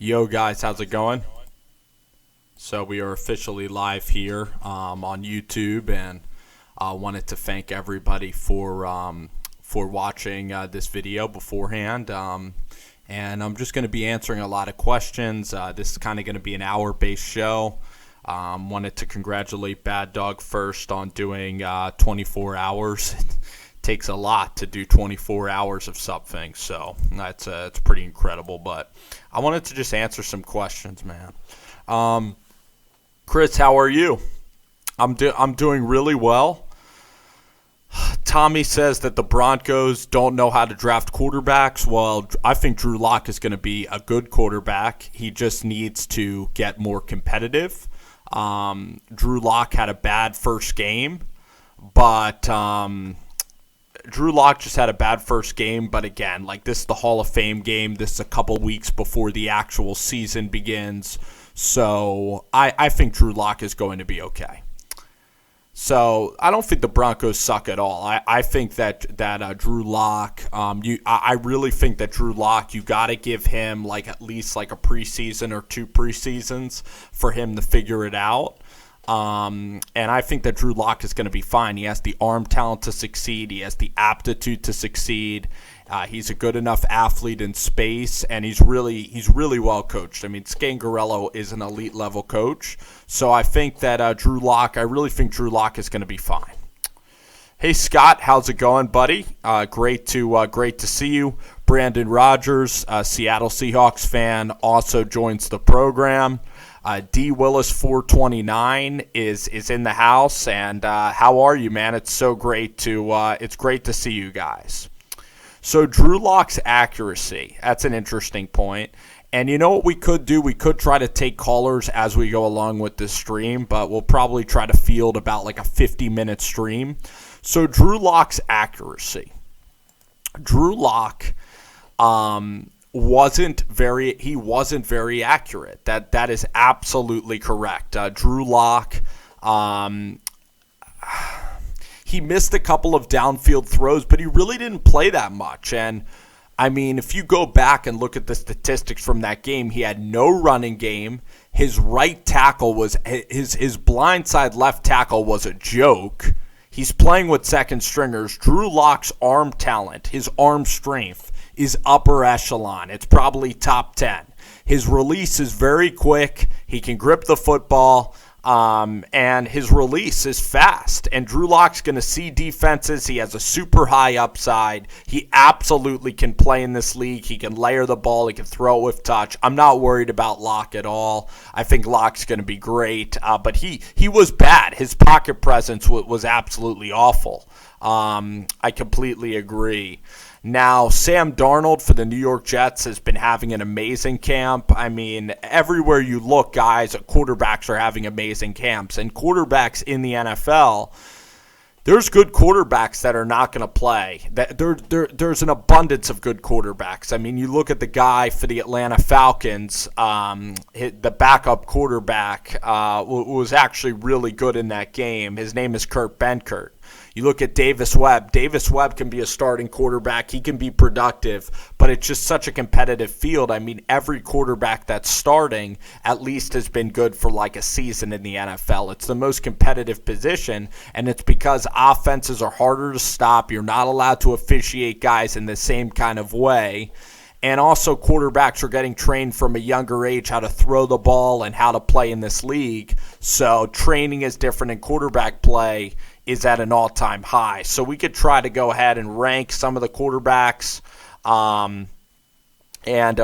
Yo guys, how's it going? So we are officially live here on YouTube, and I wanted to thank everybody for watching this video beforehand. And I'm just going to be answering a lot of questions. This is kind of going to be an hour-based show. Wanted to congratulate Bad Dog first on doing 24 hours. It takes a lot to do 24 hours of something, so it's pretty incredible. But I wanted to just answer some questions, man. Chris, how are you? I'm doing really well. Tommy says that the Broncos don't know how to draft quarterbacks. Well, I think Drew Lock is going to be a good quarterback. He just needs to get more competitive. Drew Lock had a bad first game, but Drew Lock just had a bad first game. But again, like, this is the Hall of Fame game. This is a couple weeks before the actual season begins. So I think Drew Lock is going to be okay. So I don't think the Broncos suck at all. I think that Drew Lock, I really think that Drew Lock, you got to give him at least a preseason or two preseasons for him to figure it out. And I think that Drew Lock is going to be fine. He has the arm talent to succeed. He has the aptitude to succeed. He's a good enough athlete in space, and he's really well coached. I mean, Scangarello is an elite level coach, so I think that I really think Drew Lock is going to be fine. Hey Scott, how's it going, buddy? Great to see you. Brandon Rogers, Seattle Seahawks fan, also joins the program. D Willis 429 is in the house, and how are you, man? It's great to see you guys. So Drew Lock's accuracy, that's an interesting point. And you know what we could do? We could try to take callers as we go along with this stream, but we'll probably try to field about a 50-minute stream. So Drew Lock's accuracy. Drew Lock wasn't very accurate. That is absolutely correct. Drew Lock, he missed a couple of downfield throws, but he really didn't play that much. And I mean, if you go back and look at the statistics from that game, he had no running game. His right tackle was his blindside left tackle was a joke. He's playing with second stringers. Drew Lock's arm talent, his arm strength, is upper echelon. It's probably top 10. His release is very quick. He can grip the football. And his release is fast. And Drew Lock's going to see defenses. He has a super high upside. He absolutely can play in this league. He can layer the ball. He can throw it with touch. I'm not worried about Lock at all. I think Lock's going to be great. But he was bad. His pocket presence was absolutely awful. I completely agree. Now, Sam Darnold for the New York Jets has been having an amazing camp. I mean, everywhere you look, guys, quarterbacks are having amazing camps. And quarterbacks in the NFL, there's good quarterbacks that are not going to play. There's an abundance of good quarterbacks. I mean, you look at the guy for the Atlanta Falcons, the backup quarterback was actually really good in that game. His name is Kurt Benkert. You look at Davis Webb. Davis Webb can be a starting quarterback. He can be productive, but it's just such a competitive field. I mean, every quarterback that's starting at least has been good for a season in the NFL. It's the most competitive position, and it's because offenses are harder to stop. You're not allowed to officiate guys in the same kind of way. And also, quarterbacks are getting trained from a younger age how to throw the ball and how to play in this league. So training is different, and quarterback play is at an all-time high. So we could try to go ahead and rank some of the quarterbacks. And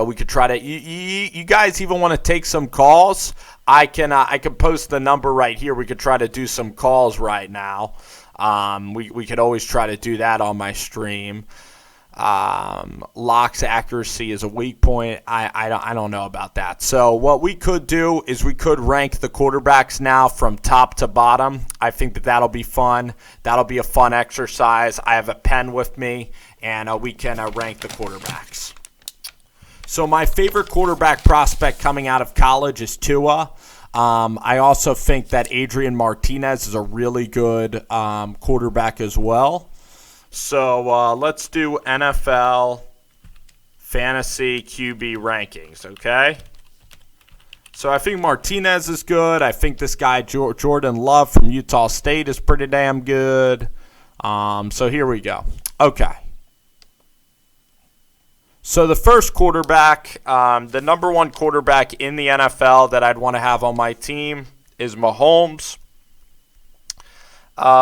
we could try to you guys even want to take some calls? I can post the number right here. We could try to do some calls right now. We could always try to do that on my stream. Lock's accuracy is a weak point. I don't know about that. So what we could do is we could rank the quarterbacks now from top to bottom. I think that'll be fun. That'll be a fun exercise. I have a pen with me, and we can rank the quarterbacks. So my favorite quarterback prospect coming out of college is Tua. I also think that Adrian Martinez is a really good quarterback as well. So let's do NFL fantasy QB rankings, okay? So I think Martinez is good. I think this guy Jordan Love from Utah State is pretty damn good. So here we go. Okay. So the first quarterback, the number one quarterback in the NFL that I'd want to have on my team is Mahomes. I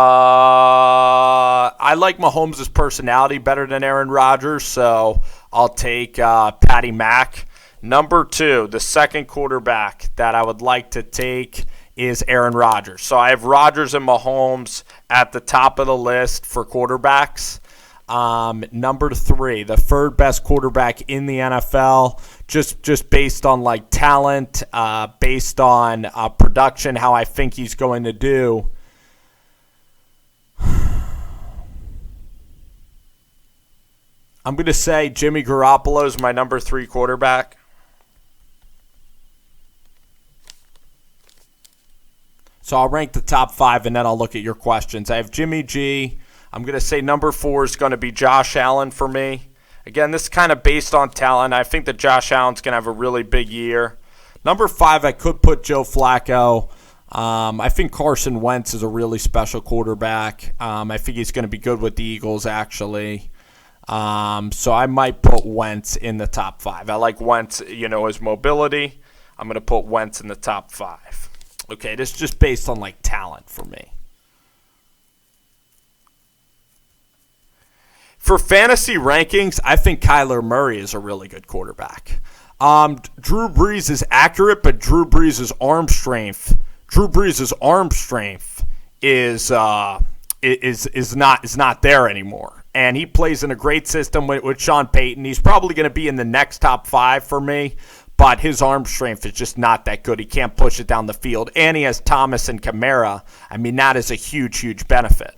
like Mahomes' personality better than Aaron Rodgers, so I'll take Patty Mack. Number two, the second quarterback that I would like to take is Aaron Rodgers. So I have Rodgers and Mahomes at the top of the list for quarterbacks. Number three, the third best quarterback in the NFL, just based on like talent, based on production, how I think he's going to do. I'm going to say Jimmy Garoppolo is my number three quarterback. So I'll rank the top five, and then I'll look at your questions. I have Jimmy G. I'm going to say number four is going to be Josh Allen for me. Again, this is kind of based on talent. I think that Josh Allen's going to have a really big year. Number five, I could put Joe Flacco. I think Carson Wentz is a really special quarterback. I think he's going to be good with the Eagles, actually. So I might put Wentz in the top five. I like Wentz, his mobility. I'm going to put Wentz in the top five. Okay, this is just based on, like, talent for me. For fantasy rankings, I think Kyler Murray is a really good quarterback. Drew Brees is accurate, but Drew Brees' arm strength is not there anymore. And he plays in a great system with Sean Payton. He's probably going to be in the next top five for me, but his arm strength is just not that good. He can't push it down the field. And he has Thomas and Kamara. I mean, that is a huge, huge benefit.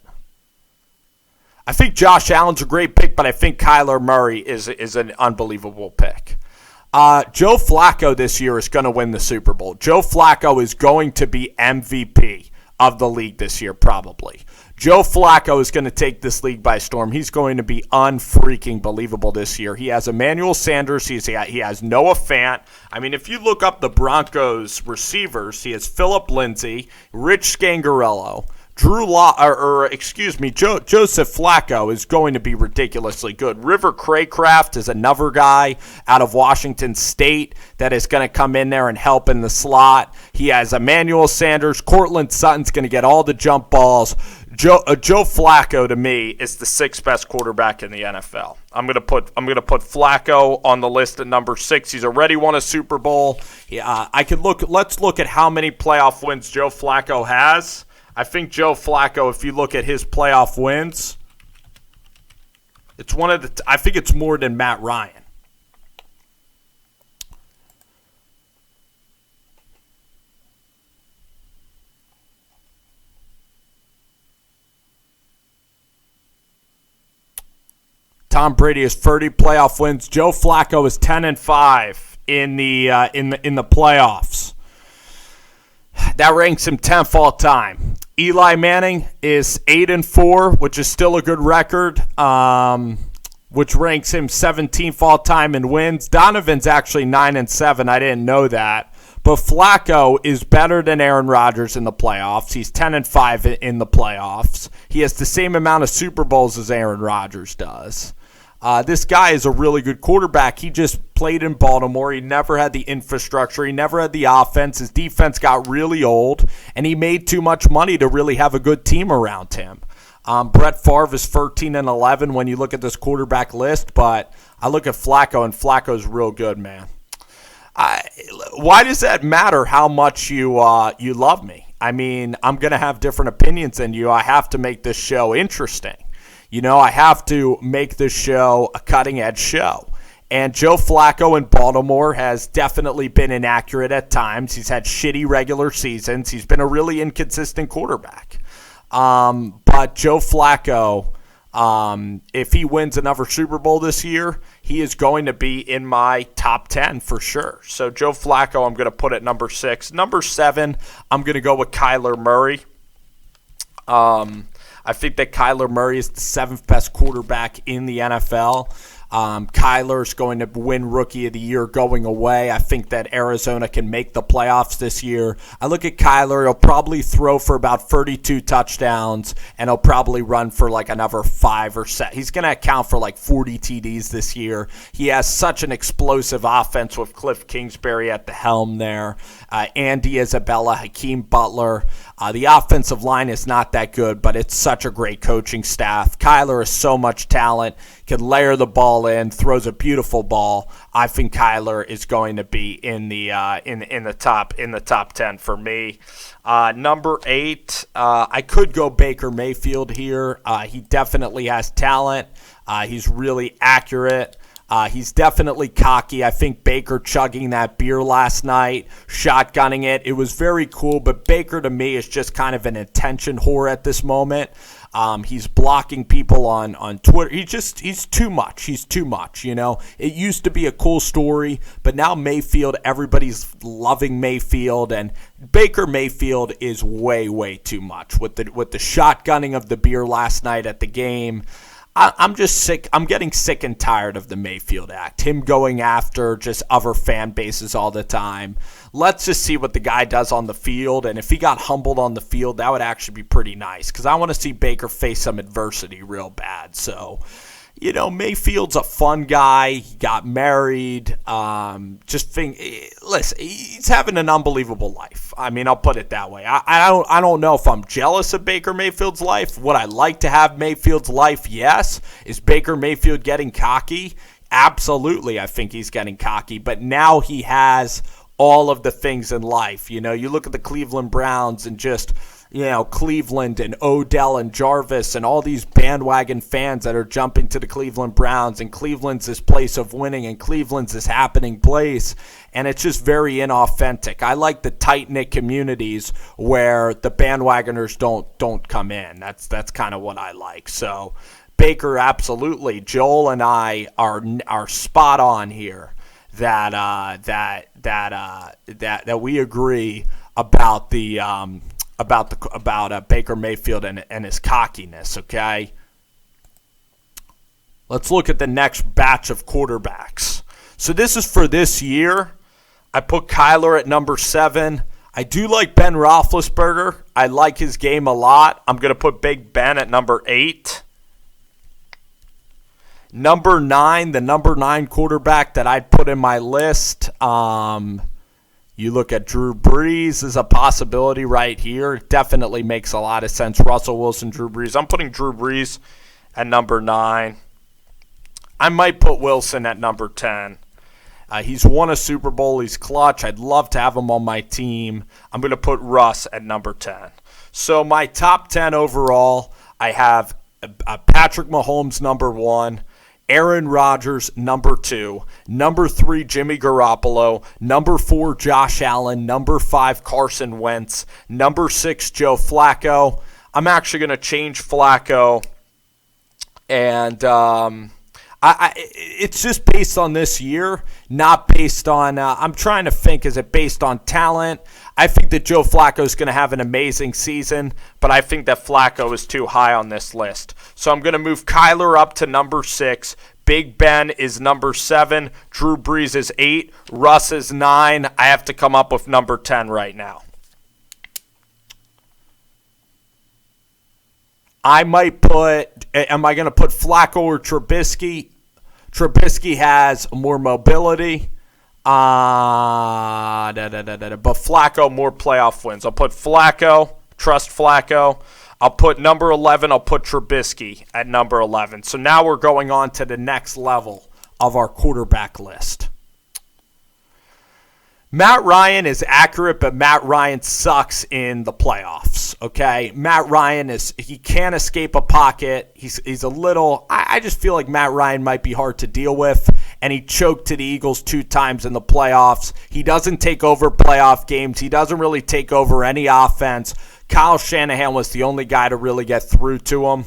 I think Josh Allen's a great pick, but I think Kyler Murray is an unbelievable pick. Joe Flacco this year is going to win the Super Bowl. Joe Flacco is going to be MVP of the league this year, probably. Joe Flacco is going to take this league by storm. He's going to be unfreaking believable this year. He has Emmanuel Sanders. He has Noah Fant. I mean, if you look up the Broncos receivers, he has Phillip Lindsay, Rich Scangarello, Joseph Flacco is going to be ridiculously good. River Craycraft is another guy out of Washington State that is going to come in there and help in the slot. He has Emmanuel Sanders. Cortland Sutton's going to get all the jump balls. Joe Flacco, to me, is the sixth best quarterback in the NFL. I'm gonna put Flacco on the list at number 6. He's already won a Super Bowl. Let's look at how many playoff wins Joe Flacco has. I think Joe Flacco, if you look at his playoff wins, I think it's more than Matt Ryan. Tom Brady has 30 playoff wins. Joe Flacco is 10-5 in the playoffs. That ranks him 10th all time. Eli Manning is 8-4, which is still a good record, which ranks him 17th all time in wins. Donovan's actually 9-7. I didn't know that. But Flacco is better than Aaron Rodgers in the playoffs. He's 10-5 in the playoffs. He has the same amount of Super Bowls as Aaron Rodgers does. This guy is a really good quarterback. He just played in Baltimore. He never had the infrastructure. He never had the offense. His defense got really old, and he made too much money to really have a good team around him. Brett Favre is 13-11 when you look at this quarterback list, but I look at Flacco, and Flacco's real good, man. Why does that matter how much you love me? I mean, I'm going to have different opinions than you. I have to make this show interesting. I have to make this show a cutting-edge show. And Joe Flacco in Baltimore has definitely been inaccurate at times. He's had shitty regular seasons. He's been a really inconsistent quarterback. But Joe Flacco, if he wins another Super Bowl this year, he is going to be in my top 10 for sure. So Joe Flacco, I'm going to put at number 6. Number 7, I'm going to go with Kyler Murray. I think that Kyler Murray is the 7th best quarterback in the NFL. Kyler's going to win Rookie of the Year going away. I think that Arizona can make the playoffs this year. I look at Kyler. He'll probably throw for about 32 touchdowns, and he'll probably run for like another 5 or 7. He's going to account for like 40 TDs this year. He has such an explosive offense with Cliff Kingsbury at the helm there. Andy Isabella, Hakeem Butler. The offensive line is not that good, but it's such a great coaching staff. Kyler has so much talent, can layer the ball in, throws a beautiful ball. I think Kyler is going to be in the top 10 for me. Number 8, I could go Baker Mayfield here. He definitely has talent. He's really accurate. He's definitely cocky. I think Baker chugging that beer last night, shotgunning it, it was very cool. But Baker, to me, is just kind of an attention whore at this moment. He's blocking people on Twitter. He's too much. He's too much, you know. It used to be a cool story, but now Mayfield, everybody's loving Mayfield, and Baker Mayfield is way, way too much. With the shotgunning of the beer last night at the game, I'm just sick. I'm getting sick and tired of the Mayfield act. Him going after just other fan bases all the time. Let's just see what the guy does on the field. And if he got humbled on the field, that would actually be pretty nice. Because I want to see Baker face some adversity real bad. So, you know, Mayfield's a fun guy. He got married. Listen, he's having an unbelievable life. I mean, I'll put it that way. I don't know if I'm jealous of Baker Mayfield's life. Would I like to have Mayfield's life? Yes. Is Baker Mayfield getting cocky? Absolutely, I think he's getting cocky. But now he has all of the things in life. You know, you look at the Cleveland Browns and just, you know, Cleveland and Odell and Jarvis and all these bandwagon fans that are jumping to the Cleveland Browns, and Cleveland's this place of winning, and Cleveland's this happening place, and it's just very inauthentic. I like the tight-knit communities where the bandwagoners don't come in. That's kind of what I like. So Baker, absolutely. Joel and I are spot on here that we agree about Baker Mayfield and his cockiness, okay? Let's look at the next batch of quarterbacks. So this is for this year. I put Kyler at number 7. I do like Ben Roethlisberger. I like his game a lot. I'm going to put Big Ben at number 8. Number 9, the number 9 quarterback that I'd put in my list, you look at Drew Brees as a possibility right here. It definitely makes a lot of sense. Russell Wilson, Drew Brees. I'm putting Drew Brees at number 9. I might put Wilson at number 10. He's won a Super Bowl. He's clutch. I'd love to have him on my team. I'm going to put Russ at number 10. So my top 10 overall, I have Patrick Mahomes, number 1. Aaron Rodgers, number 2. Number 3, Jimmy Garoppolo. Number 4, Josh Allen. Number 5, Carson Wentz. Number 6, Joe Flacco. I'm actually going to change Flacco. And it's just based on this year, not based on I'm trying to think, is it based on talent? I think that Joe Flacco is going to have an amazing season, but I think that Flacco is too high on this list. So I'm going to move Kyler up to number 6. Big Ben is number 7. Drew Brees is 8. Russ is 9. I have to come up with number 10 right now. Am I going to put Flacco or Trubisky? Trubisky has more mobility. But Flacco, more playoff wins. I'll put Flacco. Trust Flacco. I'll put number 11. I'll put Trubisky at number 11. So now we're going on to the next level of our quarterback list. Matt Ryan is accurate, but Matt Ryan sucks in the playoffs, okay? Matt Ryan he can't escape a pocket. He's a little, I just feel like Matt Ryan might be hard to deal with, and he choked to the Eagles 2 times in the playoffs. He doesn't take over playoff games. He doesn't really take over any offense. Kyle Shanahan was the only guy to really get through to him.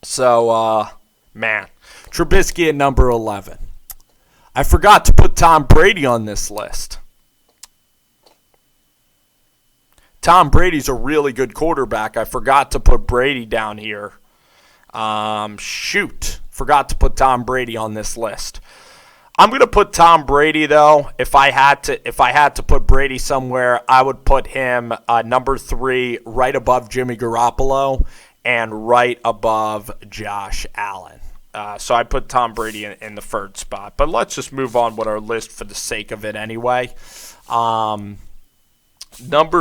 So, Trubisky at number 11. I forgot to put Tom Brady on this list. Tom Brady's a really good quarterback. I forgot to put Brady down here. Forgot to put Tom Brady on this list. I'm going to put Tom Brady, though. If I had to put Brady somewhere, I would put him number 3, right above Jimmy Garoppolo and right above Josh Allen. So I put Tom Brady in the third spot. But let's just move on with our list for the sake of it anyway. Number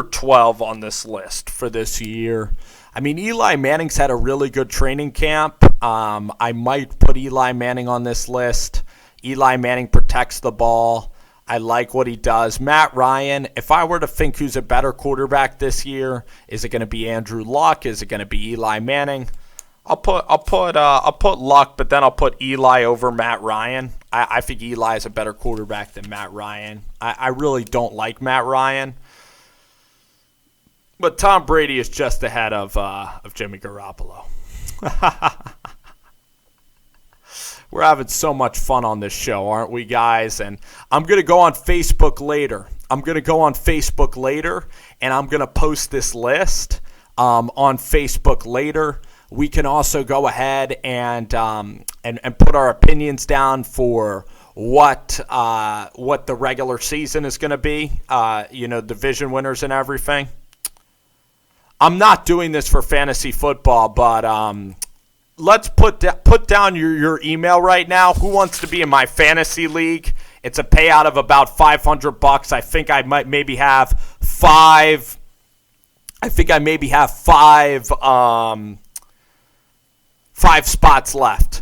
12 on this list for this year. I mean, Eli Manning's had a really good training camp. I might put Eli Manning on this list. Eli Manning protects the ball. I like what he does. Matt Ryan, if I were to think who's a better quarterback this year, is it going to be Andrew Luck? Is it going to be Eli Manning? I'll put Luck, but then I'll put Eli over Matt Ryan. I think Eli is a better quarterback than Matt Ryan. I really don't like Matt Ryan. But Tom Brady is just ahead of Jimmy Garoppolo. We're having so much fun on this show, aren't we, guys? And I'm going to go on Facebook later. And I'm going to post this list on Facebook later. We can also go ahead and put our opinions down for what the regular season is going to be, division winners and everything. I'm not doing this for fantasy football, but let's put down your email right now. Who wants to be in my fantasy league? It's a payout of about $500. I think I might maybe have five. Five spots left.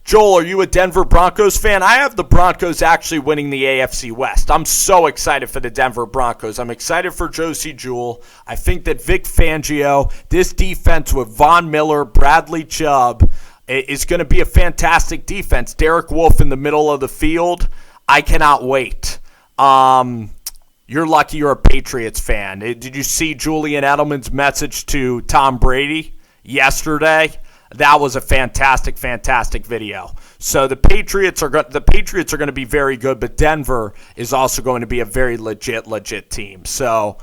Joel, are you a Denver Broncos fan? I have the Broncos actually winning the AFC West. I'm so excited for the Denver Broncos. I'm excited for Josie Jewell. I think that Vic Fangio, this defense with Von Miller, Bradley Chubb, is going to be a fantastic defense. Derek Wolfe in the middle of the field. I cannot wait. You're lucky you're a Patriots fan. Did you see Julian Edelman's message to Tom Brady yesterday? That was a fantastic, fantastic video. So the Patriots are going to be very good, but Denver is also going to be a very legit team. So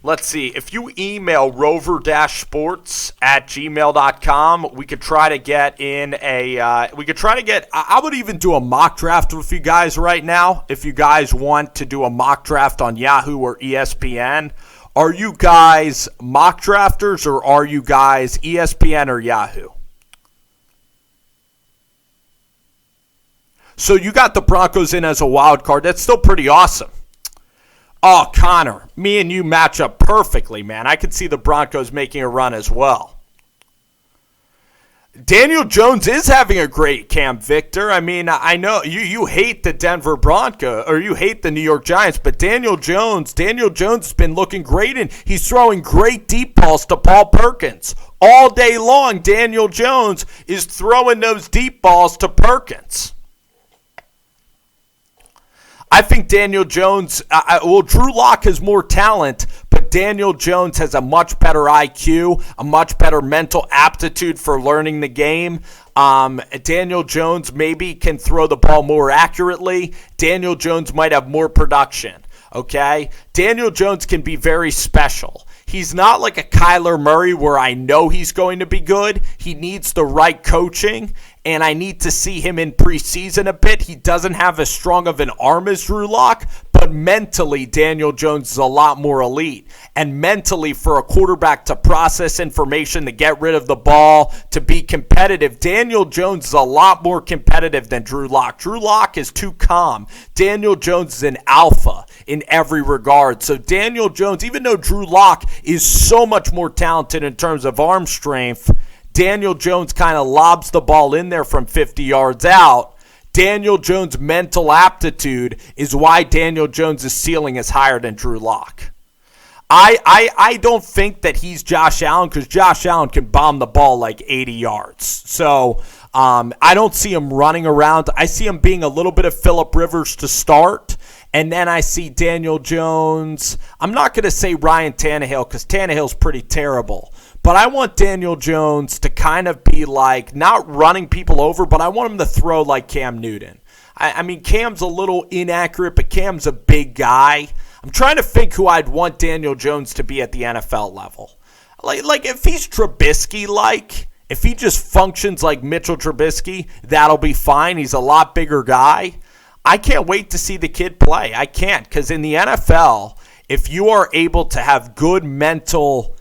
let's see. If you email rover-sports@gmail.com, we could try to get in I would even do a mock draft with you guys right now if you guys want to do a mock draft on Yahoo or ESPN. Are you guys mock drafters or are you guys ESPN or Yahoo? So you got the Broncos in as a wild card. That's still pretty awesome. Oh, Connor, me and you match up perfectly, man. I could see the Broncos making a run as well. Daniel Jones is having a great camp, Victor. I mean, I know you hate the Denver Broncos or you hate the New York Giants, but Daniel Jones has been looking great, and he's throwing great deep balls to Paul Perkins. All day long, Daniel Jones is throwing those deep balls to Perkins. I think Daniel Jones, Drew Lock has more talent, but Daniel Jones has a much better IQ, a much better mental aptitude for learning the game. Daniel Jones maybe can throw the ball more accurately. Daniel Jones might have more production, okay? Daniel Jones can be very special. He's not like a Kyler Murray where I know he's going to be good. He needs the right coaching, and I need to see him in preseason a bit. He doesn't have as strong of an arm as Drew Lock, but mentally, Daniel Jones is a lot more elite. And mentally, for a quarterback to process information, to get rid of the ball, to be competitive, Daniel Jones is a lot more competitive than Drew Lock. Drew Lock is too calm. Daniel Jones is an alpha in every regard. So Daniel Jones, even though Drew Lock is so much more talented in terms of arm strength, Daniel Jones kind of lobs the ball in there from 50 yards out. Daniel Jones' mental aptitude is why Daniel Jones' ceiling is higher than Drew Lock. I don't think that he's Josh Allen because Josh Allen can bomb the ball like 80 yards. So I don't see him running around. I see him being a little bit of Phillip Rivers to start. And then I see Daniel Jones. I'm not going to say Ryan Tannehill because Tannehill's pretty terrible. But I want Daniel Jones to kind of be like, not running people over, but I want him to throw like Cam Newton. I mean, Cam's a little inaccurate, but Cam's a big guy. I'm trying to think who I'd want Daniel Jones to be at the NFL level. Like if he's Trubisky-like, If he just functions like Mitchell Trubisky, that'll be fine. He's a lot bigger guy. I can't wait to see the kid play. I can't, because in the NFL, if you are able to have good mental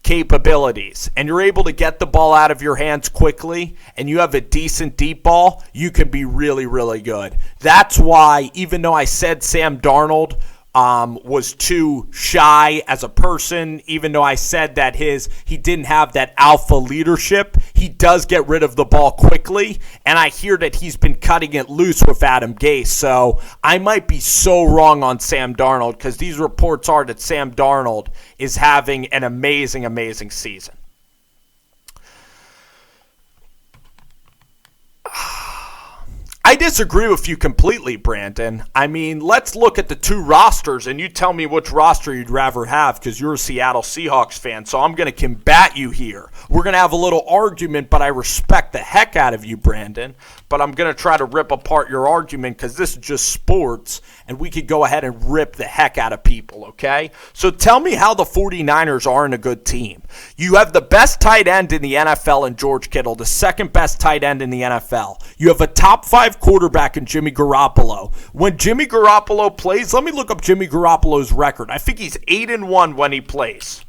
capabilities and you're able to get the ball out of your hands quickly and you have a decent deep ball, you can be really, really good. That's why, even though I said Sam Darnold was too shy as a person, even though I said that he didn't have that alpha leadership, he does get rid of the ball quickly, and I hear that he's been cutting it loose with Adam Gase. So I might be so wrong on Sam Darnold, because these reports are that Sam Darnold is having an amazing, amazing season. I disagree with you completely, Brandon. I mean, let's look at the two rosters, and you tell me which roster you'd rather have, because you're a Seattle Seahawks fan, so I'm going to combat you here. We're going to have a little argument, but I respect the heck out of you, Brandon. But I'm going to try to rip apart your argument, because this is just sports, and we could go ahead and rip the heck out of people, okay? So tell me how the 49ers aren't a good team. You have the best tight end in the NFL in George Kittle, the second best tight end in the NFL. You have a top 5 quarterback in Jimmy Garoppolo. When Jimmy Garoppolo plays, let me look up Jimmy Garoppolo's record. I think he's 8-1 when he plays.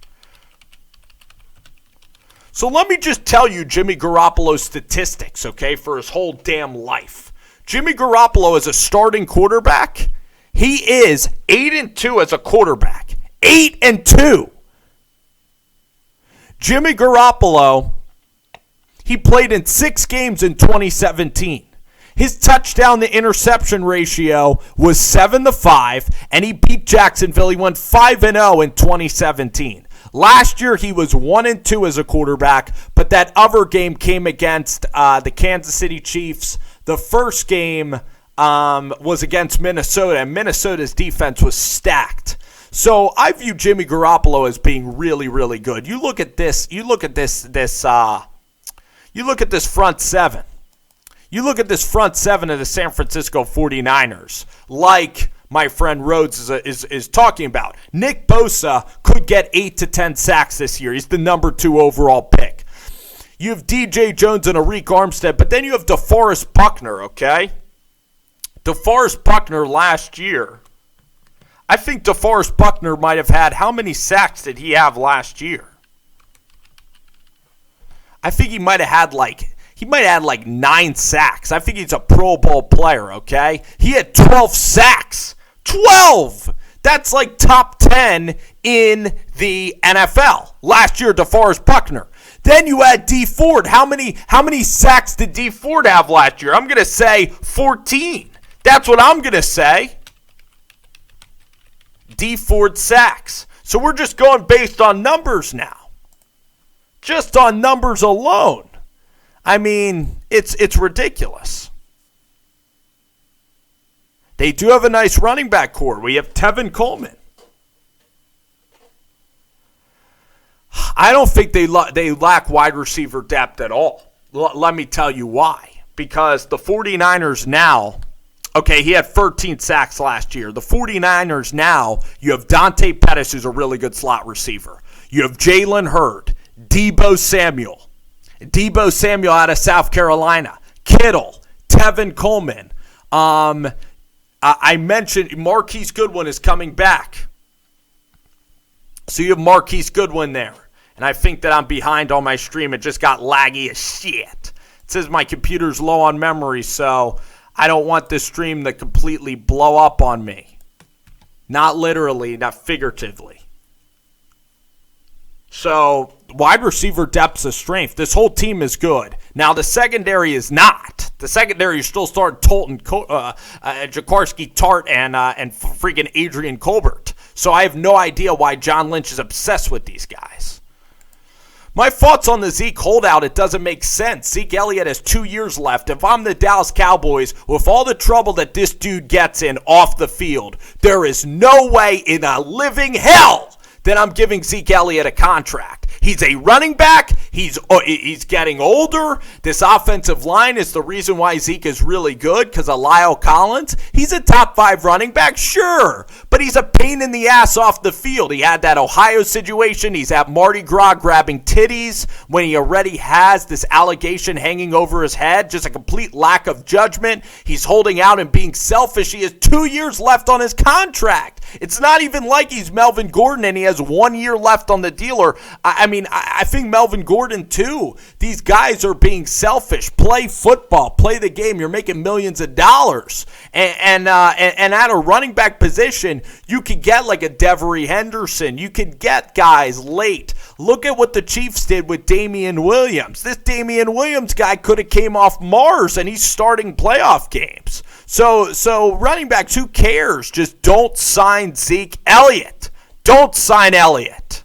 So let me just tell you Jimmy Garoppolo's statistics, okay, for his whole damn life. Jimmy Garoppolo as a starting quarterback, he is 8-2 as a quarterback. 8-2. Jimmy Garoppolo, he played in 6 games in 2017. His touchdown to interception ratio was 7-5, and he beat Jacksonville. He went 5-0 in 2017. Last year, he was 1-2 as a quarterback, but that other game came against the Kansas City Chiefs. The first game was against Minnesota, and Minnesota's defense was stacked. So I view Jimmy Garoppolo as being really, really good. You look at this. You look at this front seven. You look at this front seven of the San Francisco 49ers, like my friend Rhodes is talking about. Nick Bosa could get 8 to 10 sacks this year. He's the number 2 overall pick. You have DJ Jones and Arik Armstead, but then you have DeForest Buckner, okay? DeForest Buckner last year, I think DeForest Buckner might have had, how many sacks did he have last year? I think he might have had like 9 sacks. I think he's a Pro Bowl player, okay? He had 12 sacks. 12! That's like top 10 in the NFL. Last year, DeForest Buckner. Then you had D Ford. How many sacks did D Ford have last year? I'm going to say 14. That's what I'm going to say. D Ford sacks. So we're just going based on numbers now. Just on numbers alone. I mean, it's ridiculous. They do have a nice running back core. We have Tevin Coleman. I don't think they lack wide receiver depth at all. Let me tell you why. Because the 49ers now, okay, he had 13 sacks last year. The 49ers now, you have Dante Pettis, who's a really good slot receiver. You have Jalen Hurd, Deebo Samuel out of South Carolina, Kittle, Tevin Coleman. I mentioned Marquise Goodwin is coming back. So you have Marquise Goodwin there. And I think that I'm behind on my stream. It just got laggy as shit. It says my computer's low on memory, so I don't want this stream to completely blow up on me. Not literally, not figuratively. So, wide receiver depth's a strength. This whole team is good. Now, the secondary is not. The secondary is still starting Tolton, Jaquiski Tart, and freaking Adrian Colbert. So, I have no idea why John Lynch is obsessed with these guys. My thoughts on the Zeke holdout, it doesn't make sense. Zeke Elliott has 2 years left. If I'm the Dallas Cowboys, with all the trouble that this dude gets in off the field, there is no way in a living hell that I'm giving Zeke Elliott a contract. He's a running back. He's getting older. This offensive line is the reason why Zeke is really good because of Lyle Collins. He's a top 5 running back, sure, but he's a pain in the ass off the field. He had that Ohio situation. He's at Mardi Gras grabbing titties when he already has this allegation hanging over his head. Just a complete lack of judgment. He's holding out and being selfish. He has 2 years left on his contract. It's not even like he's Melvin Gordon and he has 1 year left on the deal. I think Melvin Gordon too. These guys are being selfish. Play football. Play the game. You're making millions of dollars. And at a running back position, you could get like a Devery Henderson. You could get guys late. Look at what the Chiefs did with Damian Williams. This Damian Williams guy could have came off Mars and he's starting playoff games. So running backs, who cares? Just don't sign Zeke Elliott. Don't sign Elliott.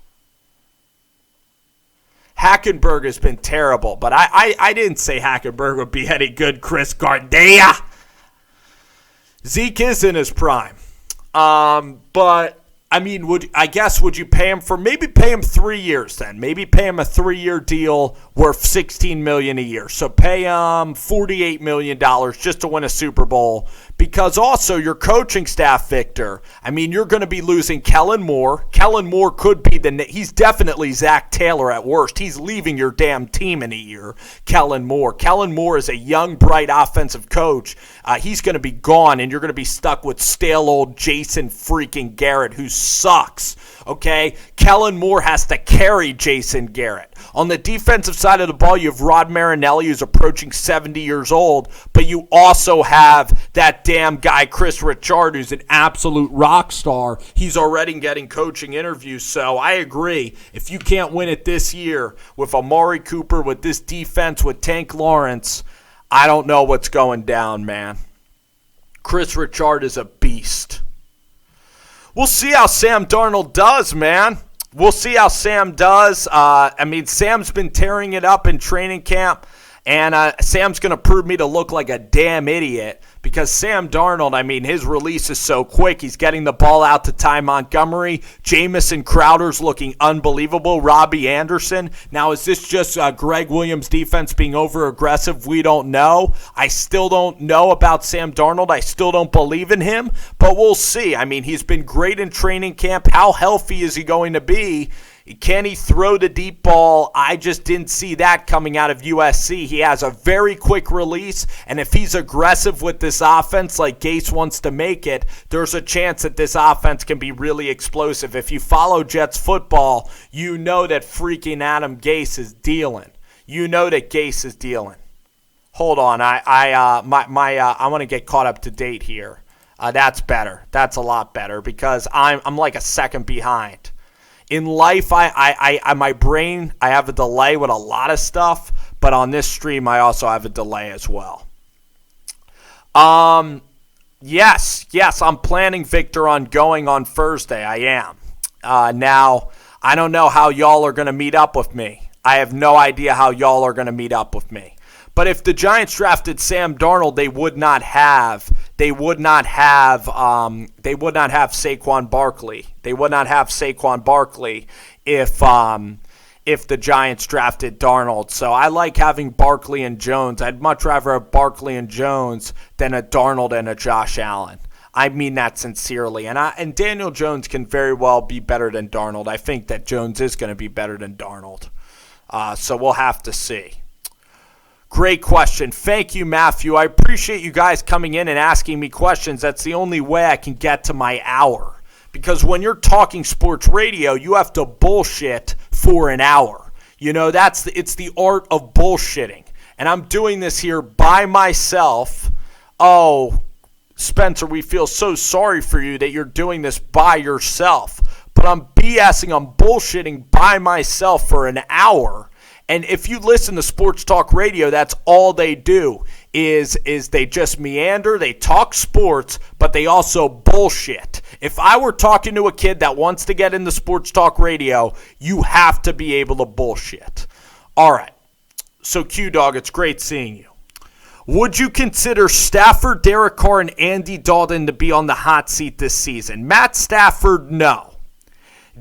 Hackenberg has been terrible, but I didn't say Hackenberg would be any good. Chris Gardea. Zeke is in his prime. But would you pay him maybe pay him 3 years then? Maybe pay him a 3-year deal worth $16 million a year. So pay him $48 million just to win a Super Bowl. Because also your coaching staff, Victor, you're going to be losing Kellen Moore. Kellen Moore could be he's definitely Zach Taylor at worst. He's leaving your damn team in a year, Kellen Moore. Kellen Moore is a young, bright offensive coach. He's going to be gone, and you're going to be stuck with stale old Jason freaking Garrett, who sucks. Okay? Kellen Moore has to carry Jason Garrett. On the defensive side of the ball, you have Rod Marinelli, who's approaching 70 years old, but you also have that damn guy, Chris Richard, who's an absolute rock star. He's already getting coaching interviews, so I agree. If you can't win it this year with Amari Cooper, with this defense, with Tank Lawrence, I don't know what's going down, man. Chris Richard is a beast. We'll see how Sam Darnold does, man. We'll see how Sam does. Sam's been tearing it up in training camp, and Sam's going to prove me to look like a damn idiot because Sam Darnold, his release is so quick. He's getting the ball out to Ty Montgomery. Jamison Crowder's looking unbelievable. Robbie Anderson. Now, is this just Greg Williams' defense being over-aggressive? We don't know. I still don't know about Sam Darnold. I still don't believe in him, but we'll see. He's been great in training camp. How healthy is he going to be? Can he throw the deep ball? I just didn't see that coming out of USC. He has a very quick release, and if he's aggressive with this offense like Gase wants to make it, there's a chance that this offense can be really explosive. If you follow Jets football, you know that freaking Adam Gase is dealing. You know that Gase is dealing. Hold on, I want to get caught up to date here. That's better. That's a lot better because I'm like a second behind. In life, my brain, I have a delay with a lot of stuff, but on this stream, I also have a delay as well. Yes, I'm planning, Victor, on going on Thursday. I am. Now, I don't know how y'all are going to meet up with me. I have no idea how y'all are going to meet up with me. But if the Giants drafted Sam Darnold, they would not have Saquon Barkley. They would not have Saquon Barkley if the Giants drafted Darnold. So I like having Barkley and Jones. I'd much rather have Barkley and Jones than a Darnold and a Josh Allen. I mean that sincerely. And Daniel Jones can very well be better than Darnold. I think that Jones is going to be better than Darnold. So we'll have to see. Great question. Thank you, Matthew. I appreciate you guys coming in and asking me questions. That's the only way I can get to my hour. Because when you're talking sports radio, you have to bullshit for an hour. It's the art of bullshitting. And I'm doing this here by myself. Oh, Spencer, we feel so sorry for you that you're doing this by yourself. But I'm BSing, I'm bullshitting by myself for an hour. And if you listen to sports talk radio, that's all they do is they just meander, they talk sports, but they also bullshit. If I were talking to a kid that wants to get into sports talk radio, you have to be able to bullshit. All right. So Q-Dog, it's great seeing you. Would you consider Stafford, Derek Carr, and Andy Dalton to be on the hot seat this season? Matt Stafford, no.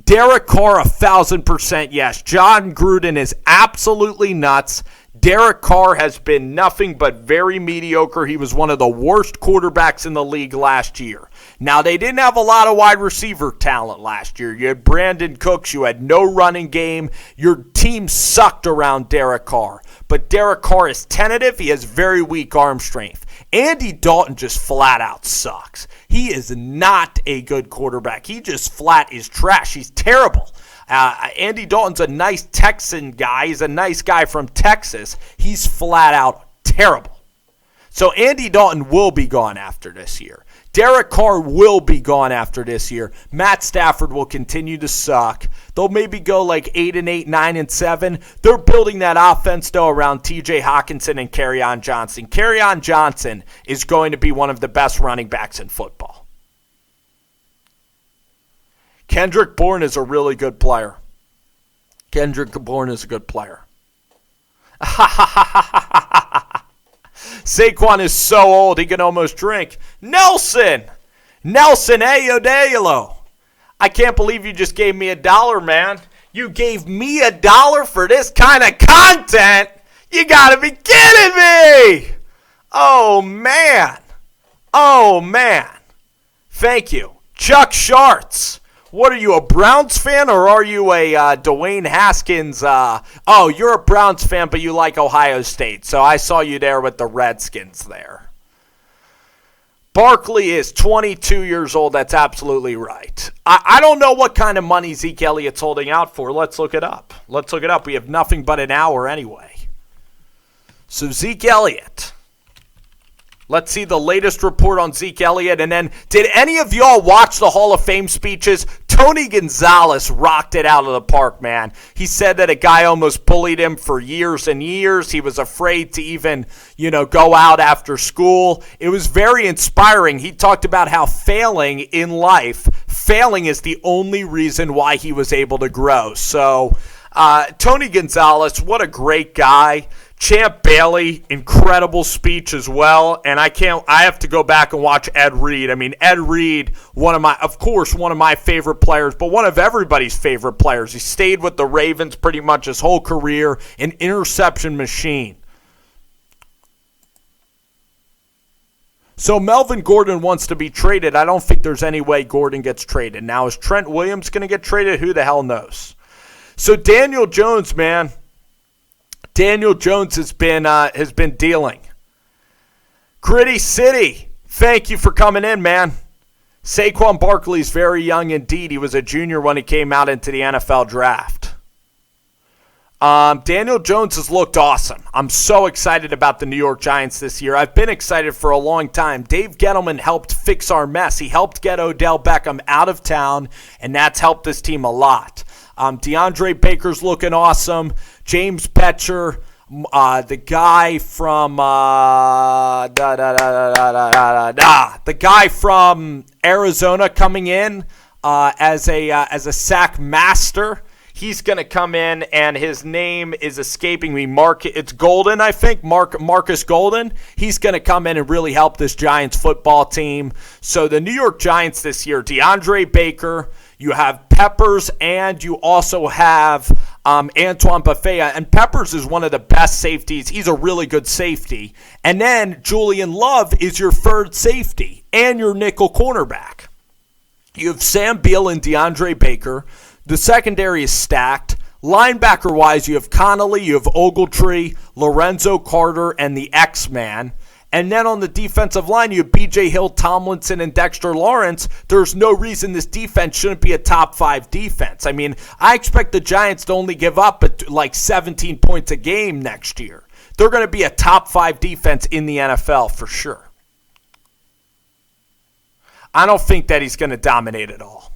Derek Carr, 1,000% yes. John Gruden is absolutely nuts. Derek Carr has been nothing but very mediocre. He was one of the worst quarterbacks in the league last year. Now, they didn't have a lot of wide receiver talent last year. You had Brandon Cooks. You had no running game. Your team sucked around Derek Carr. But Derek Carr is tentative. He has very weak arm strength. Andy Dalton just flat out sucks. He is not a good quarterback. He just flat is trash. He's terrible. Andy Dalton's a nice Texan guy. He's a nice guy from Texas. He's flat out terrible. So Andy Dalton will be gone after this year. Derek Carr will be gone after this year. Matt Stafford will continue to suck. They'll maybe go like 8-8, 9-7. They're building that offense, though, around T.J. Hawkinson and Kerryon Johnson. Kerryon Johnson is going to be one of the best running backs in football. Kendrick Bourne is a really good player. Kendrick Bourne is a good player. Saquon is so old he can almost drink. Nelson Ayodele. I can't believe you just gave me $1, man. You gave me $1 for this kind of content? You gotta be kidding me! Oh, man. Thank you. Chuck Sharts. What are you, a Browns fan, or are you a Dwayne Haskins? You're a Browns fan, but you like Ohio State. So I saw you there with the Redskins there. Barkley is 22 years old. That's absolutely right. I don't know what kind of money Zeke Elliott's holding out for. Let's look it up. We have nothing but an hour anyway. So Zeke Elliott. Let's see the latest report on Zeke Elliott. And then, did any of y'all watch the Hall of Fame speeches? Tony Gonzalez rocked it out of the park, man. He said that a guy almost bullied him for years and years. He was afraid to even, go out after school. It was very inspiring. He talked about how failing is the only reason why he was able to grow. So, Tony Gonzalez, what a great guy. Champ Bailey, incredible speech as well. And I have to go back and watch Ed Reed. I mean, Ed Reed, one of my favorite players, but one of everybody's favorite players. He stayed with the Ravens pretty much his whole career, an interception machine. So Melvin Gordon wants to be traded. I don't think there's any way Gordon gets traded. Now, is Trent Williams going to get traded? Who the hell knows? So Daniel Jones, man. Daniel Jones has been dealing. Gritty City, thank you for coming in, man. Saquon Barkley's very young indeed. He was a junior when he came out into the NFL draft. Daniel Jones has looked awesome. I'm so excited about the New York Giants this year. I've been excited for a long time. Dave Gettleman helped fix our mess. He helped get Odell Beckham out of town, and that's helped this team a lot. DeAndre Baker's looking awesome. James Betcher, the guy from Arizona coming in as a sack master. He's going to come in, and his name is escaping me. It's Golden, I think. Marcus Golden. He's going to come in and really help this Giants football team. So the New York Giants this year, DeAndre Baker, you have Peppers, and you also have Antoine Bethea. And Peppers is one of the best safeties. He's a really good safety. And then Julian Love is your third safety and your nickel cornerback. You have Sam Beal and DeAndre Baker. The secondary is stacked. Linebacker-wise, you have Connolly, you have Ogletree, Lorenzo Carter, and the X-Man. And then on the defensive line, you have B.J. Hill, Tomlinson, and Dexter Lawrence. There's no reason this defense shouldn't be a top 5 defense. I mean, I expect the Giants to only give up like 17 points a game next year. They're going to be a top 5 defense in the NFL for sure. I don't think that he's going to dominate at all.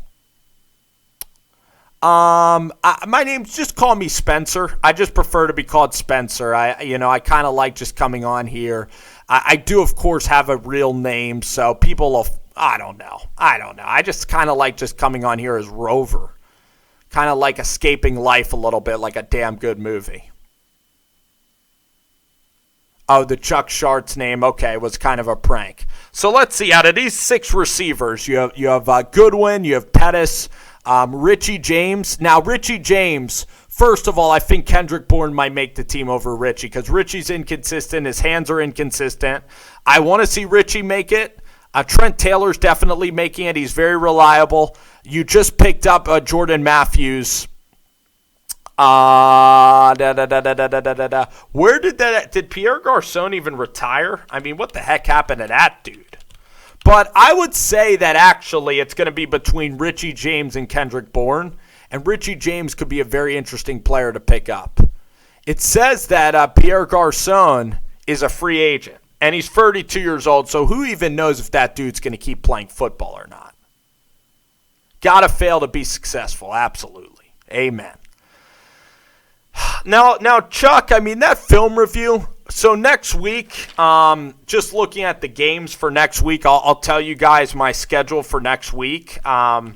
My name's, just call me Spencer. I just prefer to be called Spencer. I kind of like just coming on here. I do, of course, have a real name, so people will, I don't know. I just kind of like just coming on here as Rover. Kind of like escaping life a little bit, like a damn good movie. Oh, the Chuck Sharts name, okay, was kind of a prank. So let's see, out of these 6 receivers, you have Goodwin, you have Pettis, Richie James. Now, Richie James, first of all, I think Kendrick Bourne might make the team over Richie because Richie's inconsistent. His hands are inconsistent. I want to see Richie make it. Trent Taylor's definitely making it. He's very reliable. You just picked up Jordan Matthews. Where did Pierre Garçon even retire? I mean, what the heck happened to that dude? But I would say that actually it's going to be between Richie James and Kendrick Bourne, and Richie James could be a very interesting player to pick up. It says that Pierre Garçon is a free agent, and he's 32 years old, so who even knows if that dude's going to keep playing football or not? Gotta fail to be successful, absolutely. Amen. Now, Chuck, I mean, that film review, so next week, just looking at the games for next week, I'll tell you guys my schedule for next week. I'll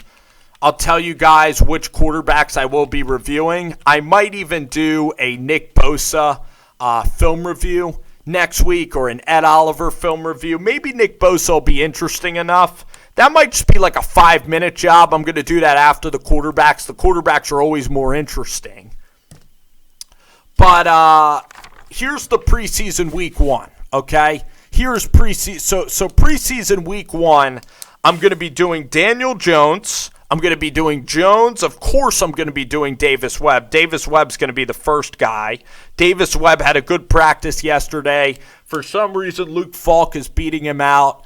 tell you guys which quarterbacks I will be reviewing. I might even do a Nick Bosa film review next week or an Ed Oliver film review. Maybe Nick Bosa will be interesting enough. That might just be like a 5-minute job. I'm going to do that after the quarterbacks. The quarterbacks are always more interesting. But here's the preseason week 1, okay? Here's preseason. So preseason week 1, I'm going to be doing Daniel Jones. I'm going to be doing Jones. Of course, I'm going to be doing Davis Webb. Davis Webb's going to be the first guy. Davis Webb had a good practice yesterday. For some reason, Luke Falk is beating him out.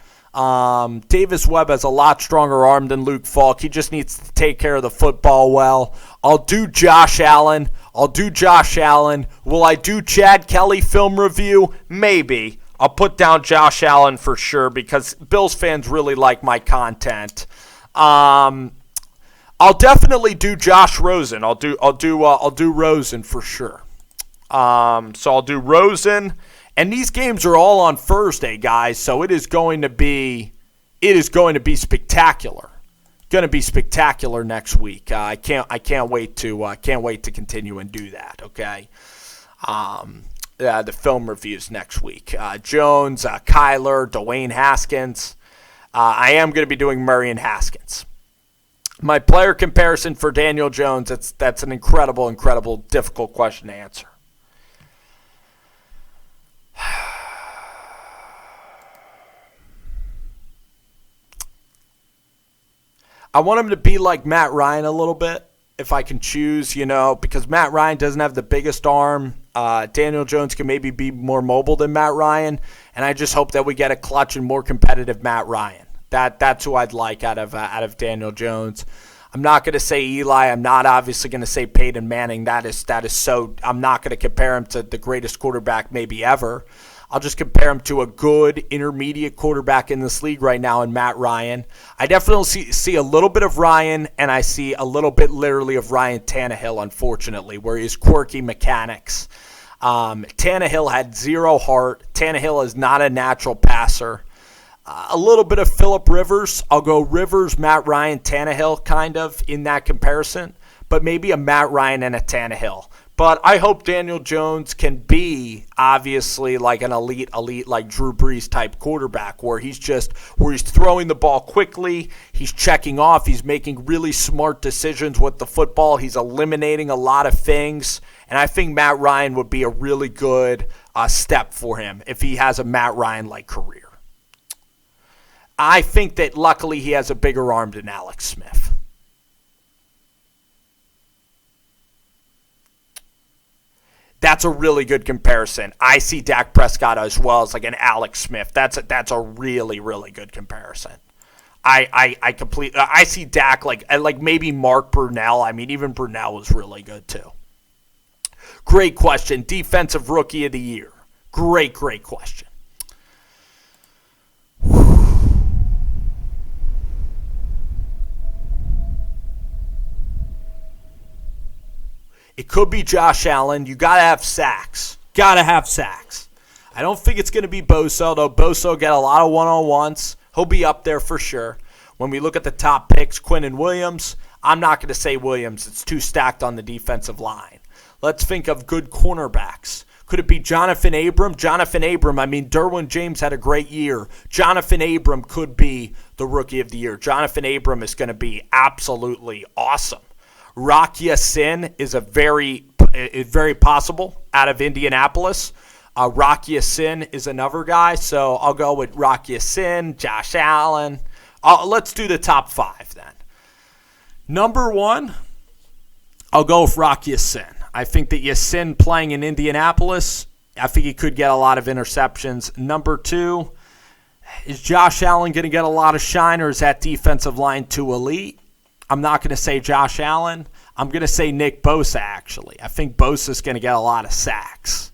Davis Webb has a lot stronger arm than Luke Falk. He just needs to take care of the football well. I'll do Josh Allen. Will I do Chad Kelly film review? Maybe. I'll put down Josh Allen for sure because Bills fans really like my content. I'll definitely do Josh Rosen. I'll do Rosen for sure. So I'll do Rosen. And these games are all on Thursday, guys, so it is going to be spectacular. Going to be spectacular next week. I can't wait to continue and do that. Okay, the film reviews next week. Jones, Kyler, Dwayne Haskins. I am going to be doing Murray and Haskins. My player comparison for Daniel Jones. That's an incredible, difficult question to answer. I want him to be like Matt Ryan a little bit, if I can choose, because Matt Ryan doesn't have the biggest arm. Daniel Jones can maybe be more mobile than Matt Ryan, and I just hope that we get a clutch and more competitive Matt Ryan. That's who I'd like out of Daniel Jones. I'm not going to say Eli. I'm not obviously going to say Peyton Manning. That is so. I'm not going to compare him to the greatest quarterback maybe ever. I'll just compare him to a good intermediate quarterback in this league right now in Matt Ryan. I definitely see a little bit of Ryan, and I see a little bit literally of Ryan Tannehill, unfortunately, where he has quirky mechanics. Tannehill had zero heart. Tannehill is not a natural passer. A little bit of Phillip Rivers. I'll go Rivers, Matt Ryan, Tannehill kind of in that comparison, but maybe a Matt Ryan and a Tannehill. But I hope Daniel Jones can be obviously like an elite like Drew Brees type quarterback where he's throwing the ball quickly, he's checking off, he's making really smart decisions with the football, he's eliminating a lot of things, and I think Matt Ryan would be a really good step for him if he has a Matt Ryan-like career. I think that luckily he has a bigger arm than Alex Smith. That's a really good comparison. I see Dak Prescott as well as like an Alex Smith. That's a really, really good comparison. I see Dak like maybe Mark Brunell. I mean, even Brunell was really good too. Great question. Defensive Rookie of the Year. Great question. It could be Josh Allen. You got to have sacks. I don't think it's going to be Bosa, though Bosa will get a lot of one-on-ones. He'll be up there for sure. When we look at the top picks, Quinn and Williams, I'm not going to say Williams. It's too stacked on the defensive line. Let's think of good cornerbacks. Could it be Jonathan Abram? Jonathan Abram, I mean, Derwin James had a great year. Jonathan Abram could be the Rookie of the Year. Jonathan Abram is going to be absolutely awesome. Rock Ya-Sin is very possible out of Indianapolis. Rock Ya-Sin is another guy, so I'll go with Rock Ya-Sin, Josh Allen. Let's do the top 5 then. Number 1, I'll go with Rock Ya-Sin. I think that Ya-Sin playing in Indianapolis, I think he could get a lot of interceptions. Number 2, is Josh Allen going to get a lot of shine, or is that defensive line too elite? I'm not going to say Josh Allen. I'm going to say Nick Bosa, actually. I think Bosa's going to get a lot of sacks.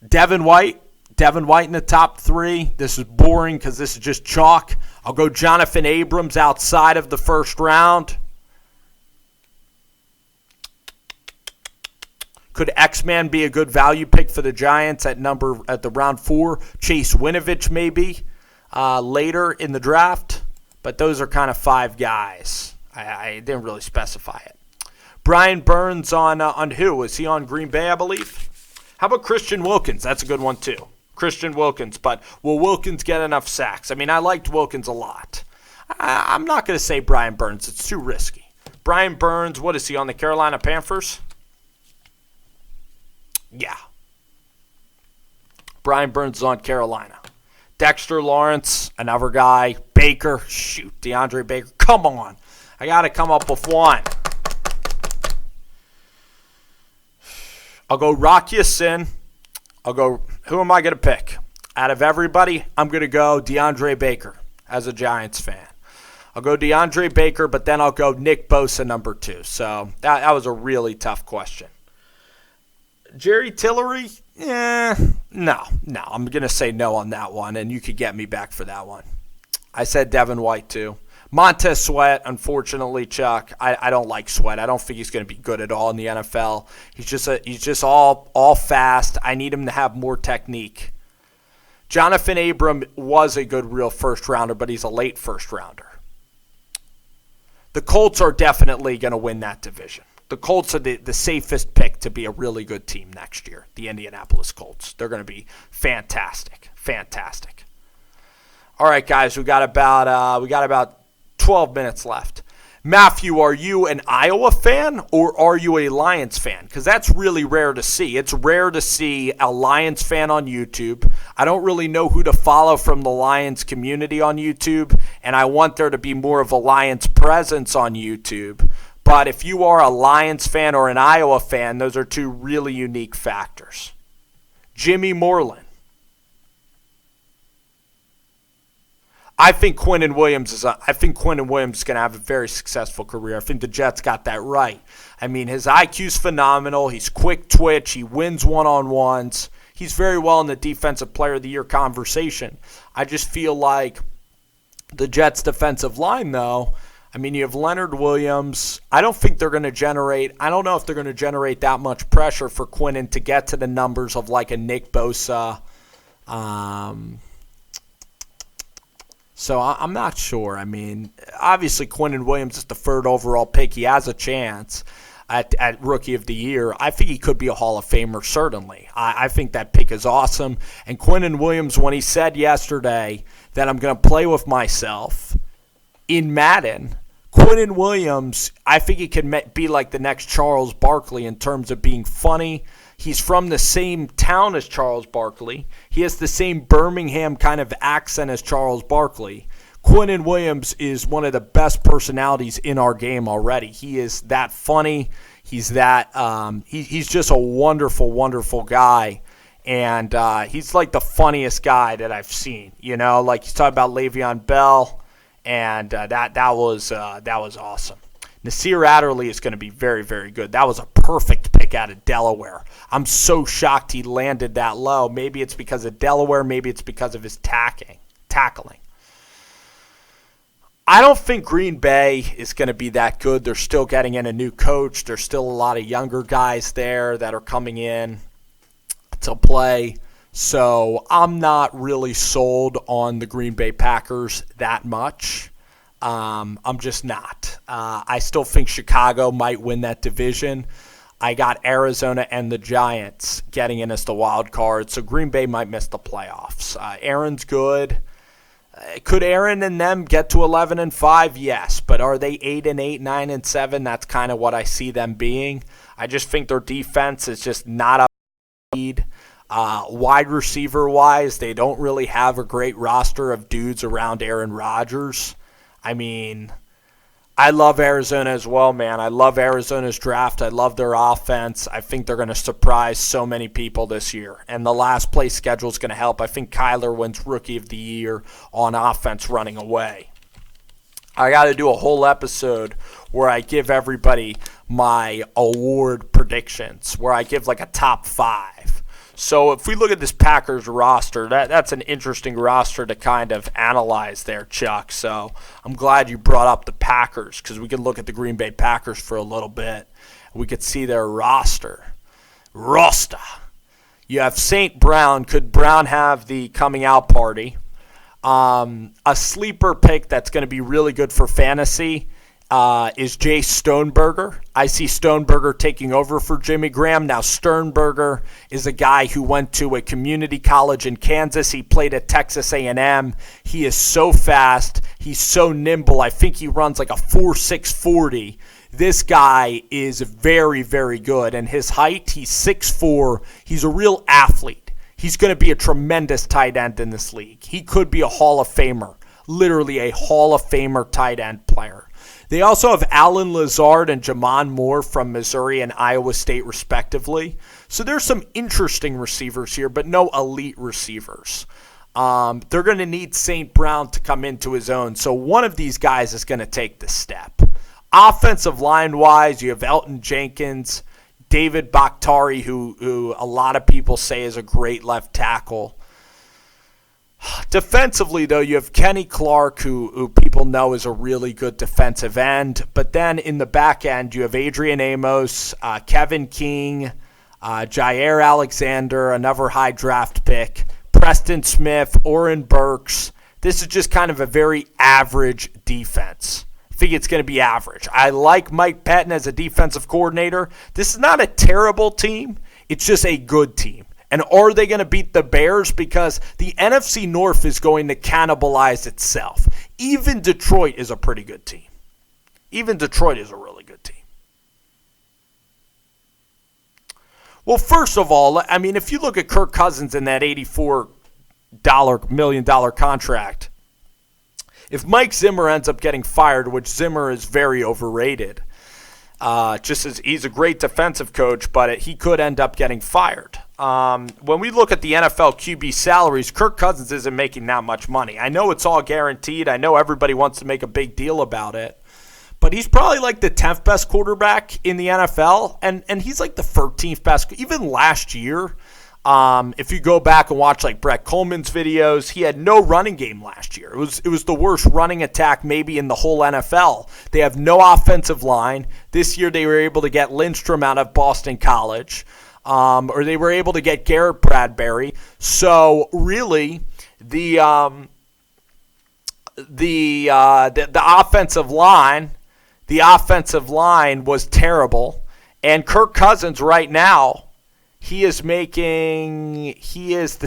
Devin White in the top 3. This is boring because this is just chalk. I'll go Jonathan Abrams outside of the first round. Could X-Man be a good value pick for the Giants at the round 4? Chase Winovich maybe later in the draft. But those are kind of 5 guys. I didn't really specify it. Brian Burns on who? Is he on Green Bay, I believe? How about Christian Wilkins? That's a good one too. Christian Wilkins. But will Wilkins get enough sacks? I mean, I liked Wilkins a lot. I'm not going to say Brian Burns. It's too risky. Brian Burns, what is he, on the Carolina Panthers? Yeah. Brian Burns is on Carolina. Dexter Lawrence, another guy. Baker, DeAndre Baker. Come on. I got to come up with one. I'll go Rock Ya-Sin. Who am I going to pick? Out of everybody, I'm going to go DeAndre Baker as a Giants fan. I'll go DeAndre Baker, but then I'll go Nick Bosa number 2. So that was a really tough question. Jerry Tillery? No. I'm going to say no on that one, and you could get me back for that one. I said Devin White too. Montez Sweat, unfortunately, Chuck, I don't like Sweat. I don't think he's going to be good at all in the NFL. He's just all fast. I need him to have more technique. Jonathan Abram was a good real first rounder, but he's a late first rounder. The Colts are definitely going to win that division. The Colts are the safest pick to be a really good team next year, the Indianapolis Colts. They're going to be fantastic. All right, guys, we got about 12 minutes left. Matthew, are you an Iowa fan or are you a Lions fan? Because that's really rare to see. It's rare to see a Lions fan on YouTube. I don't really know who to follow from the Lions community on YouTube, and I want there to be more of a Lions presence on YouTube. But if you are a Lions fan or an Iowa fan, those are 2 really unique factors. Jimmy Moreland. I think Quinnen Williams is going to have a very successful career. I think the Jets got that right. I mean, his IQ's phenomenal. He's quick twitch. He wins one-on-ones. He's very well in the Defensive Player of the Year conversation. I just feel like the Jets' defensive line, though, I mean, you have Leonard Williams. I don't know if they're going to generate that much pressure for Quinnen to get to the numbers of like a Nick Bosa. So I'm not sure. I mean, obviously Quinnen Williams is the 3rd overall pick. He has a chance at Rookie of the Year. I think he could be a Hall of Famer, certainly. I think that pick is awesome. And Quinnen Williams, when he said yesterday that I'm going to play with myself in Madden, Quinnen Williams, I think he can be like the next Charles Barkley in terms of being funny. He's from the same town as Charles Barkley. He has the same Birmingham kind of accent as Charles Barkley. Quinnen Williams is one of the best personalities in our game already. He is that funny. He's just a wonderful, wonderful guy. And he's like the funniest guy that I've seen. You know, like he's talking about Le'Veon Bell. And that was awesome. Nasir Adderley is going to be very, very good. That was a perfect pick out of Delaware. I'm so shocked he landed that low. Maybe it's because of Delaware. Maybe it's because of his tackling. I don't think Green Bay is going to be that good. They're still getting in a new coach. There's still a lot of younger guys there that are coming in to play. So I'm not really sold on the Green Bay Packers that much. I'm just not. I still think Chicago might win that division. I got Arizona and the Giants getting in as the wild card, so Green Bay might miss the playoffs. Aaron's good. Could Aaron and them get to 11-5? Yes, but are they 8-8, 9-7? That's kind of what I see them being. I just think their defense is just not up to speed. Wide receiver-wise, they don't really have a great roster of dudes around Aaron Rodgers. I mean, I love Arizona as well, man. I love Arizona's draft. I love their offense. I think they're going to surprise so many people this year. And the last place schedule is going to help. I think Kyler wins Rookie of the Year on offense running away. I got to do a whole episode where I give everybody my award predictions, where I give like a top 5. So if we look at this Packers roster, that's an interesting roster to kind of analyze there, Chuck. So I'm glad you brought up the Packers because we could look at the Green Bay Packers for a little bit. We could see their roster. You have St. Brown. Could Brown have the coming out party? A sleeper pick that's going to be really good for fantasy is Jay Stoneberger. I see Stoneberger taking over for Jimmy Graham. Now, Sternberger is a guy who went to a community college in Kansas. He played at Texas A&M. He is so fast. He's so nimble. I think he runs like a 4.6 40. This guy is very, very good. And his height, he's 6'4". He's a real athlete. He's going to be a tremendous tight end in this league. He could be a Hall of Famer, literally a Hall of Famer tight end player. They also have Alan Lazard and Jamon Moore from Missouri and Iowa State, respectively. So there's some interesting receivers here, but no elite receivers. They're going to need St. Brown to come into his own. So one of these guys is going to take the step. Offensive line-wise, you have Elton Jenkins, David Bakhtiari, who a lot of people say is a great left tackle. Defensively, though, you have Kenny Clark, who people know is a really good defensive end. But then in the back end, you have Adrian Amos, Kevin King, Jair Alexander, another high draft pick, Preston Smith, Oren Burks. This is just kind of a very average defense. I think it's going to be average. I like Mike Pettin as a defensive coordinator. This is not a terrible team. It's just a good team. And are they going to beat the Bears? Because the NFC North is going to cannibalize itself. Even Detroit is a pretty good team. Even Detroit is a really good team. Well, first of all, I mean, if you look at Kirk Cousins in that $84 million contract, if Mike Zimmer ends up getting fired, which Zimmer is very overrated, just as he's a great defensive coach, but he could end up getting fired. When we look at the NFL QB salaries, Kirk Cousins isn't making that much money. I know it's all guaranteed. I know everybody wants to make a big deal about it. But he's probably like the 10th best quarterback in the NFL, and he's like the 13th best. Even last year, if you go back and watch like Brett Coleman's videos, he had no running game last year. It was the worst running attack maybe in the whole NFL. They have no offensive line. This year they were able to get Lindstrom out of Boston College. Or they were able to get Garrett Bradbury. So really, the offensive line was terrible. And Kirk Cousins right now, he is the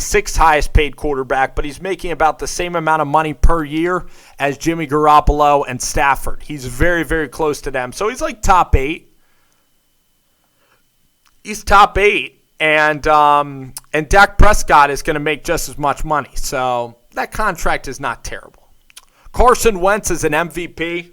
6th highest paid quarterback, but he's making about the same amount of money per year as Jimmy Garoppolo and Stafford. He's very, very close to them. So he's like top 8. He's top 8, and Dak Prescott is going to make just as much money. So that contract is not terrible. Carson Wentz is an MVP.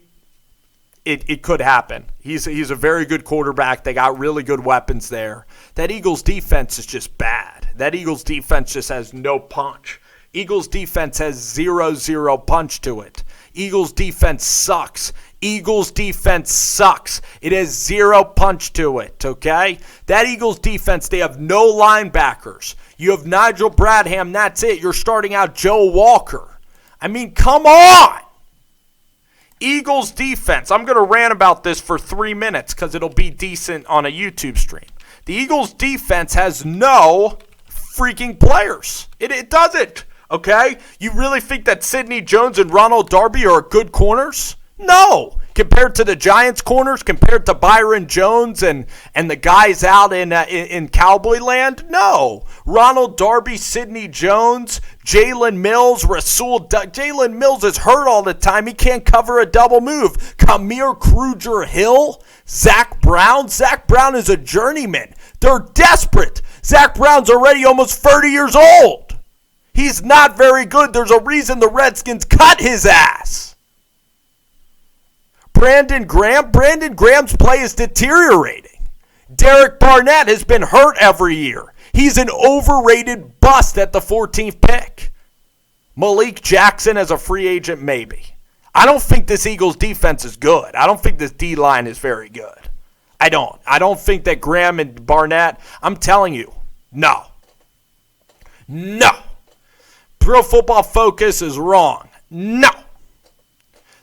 It could happen. He's a very good quarterback. They got really good weapons there. That Eagles defense is just bad. That Eagles defense just has no punch. Eagles defense has 0-0 punch to it. Eagles defense sucks. Eagles defense sucks. It has 0 punch to it, okay? That Eagles defense, they have no linebackers. You have Nigel Bradham, that's it. You're starting out Joe Walker. I mean, come on! Eagles defense. I'm going to rant about this for 3 minutes because it'll be decent on a YouTube stream. The Eagles defense has no freaking players. It doesn't, okay? You really think that Sidney Jones and Ronald Darby are good corners? No. compared to the Giants corners, compared to Byron Jones and the guys out in Cowboy land? No. Ronald Darby, Sidney Jones, Jalen Mills, Jalen Mills is hurt all the time. He can't cover a double move. Kamir Kruger-Hill, Zach Brown. Zach Brown is a journeyman. They're desperate. Zach Brown's already almost 30 years old. He's not very good. There's a reason the Redskins cut his ass. Brandon Graham's play is deteriorating. Derek Barnett has been hurt every year. He's an overrated bust at the 14th pick. Malik Jackson as a free agent, maybe. I don't think this Eagles defense is good. I don't think this D-line is very good. I don't think that Graham and Barnett, I'm telling you, no. No. Pro Football Focus is wrong. No.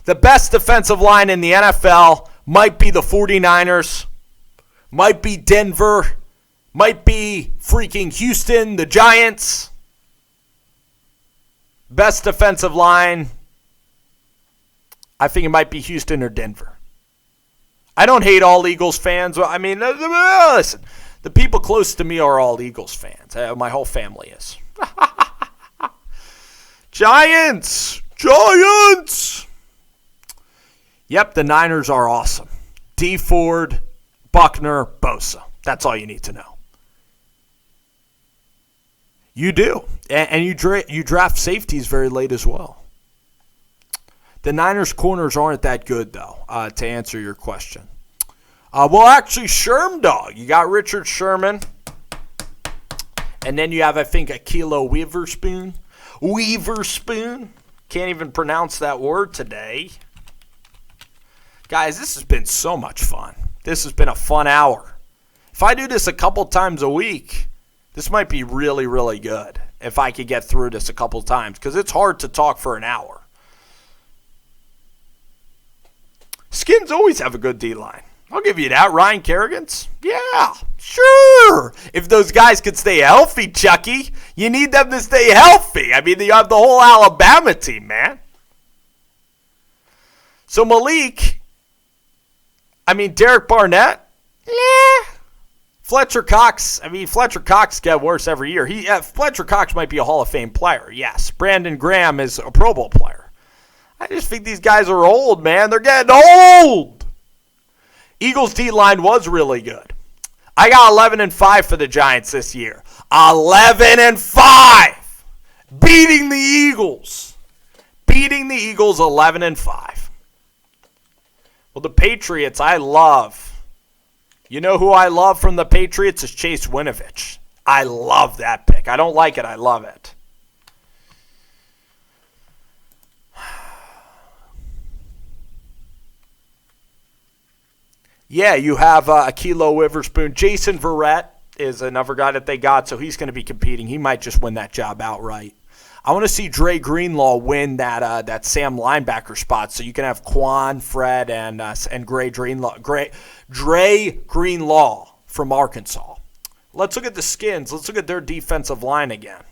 The best defensive line in the NFL might be the 49ers, might be Denver, might be freaking Houston, the Giants. Best defensive line, I think it might be Houston or Denver. I don't hate all Eagles fans. I mean, listen, the people close to me are all Eagles fans. My whole family is. Giants! Yep, the Niners are awesome. D. Ford, Buckner, Bosa. That's all you need to know. You do. And you draft safeties very late as well. The Niners' corners aren't that good, though, to answer your question. Well, actually, Sherm Dog. You got Richard Sherman. And then you have, I think, Akilo Weaverspoon. Can't even pronounce that word today. Guys, this has been so much fun. This has been a fun hour. If I do this a couple times a week, this might be really, really good. If I could get through this a couple times. Because it's hard to talk for an hour. Skins always have a good D-line. I'll give you that. Ryan Kerrigan's? Yeah, sure. If those guys could stay healthy, Chucky, you need them to stay healthy. I mean, you have the whole Alabama team, man. So Malik, Derek Barnett, yeah. Fletcher Cox gets worse every year. Fletcher Cox might be a Hall of Fame player, yes. Brandon Graham is a Pro Bowl player. I just think these guys are old, man. They're getting old. Eagles D-line was really good. I got 11-5 for the Giants this year. 11-5. Beating the Eagles. 11-5. Well, the Patriots, I love. You know who I love from the Patriots is Chase Winovich. I love that pick. I don't like it. I love it. Yeah, you have Akilo Witherspoon. Jason Verrett is another guy that they got, so he's going to be competing. He might just win that job outright. I want to see Dre Greenlaw win that Sam linebacker spot, so you can have Quan, Fred, and Dre Greenlaw from Arkansas. Let's look at the Skins. Let's look at their defensive line again.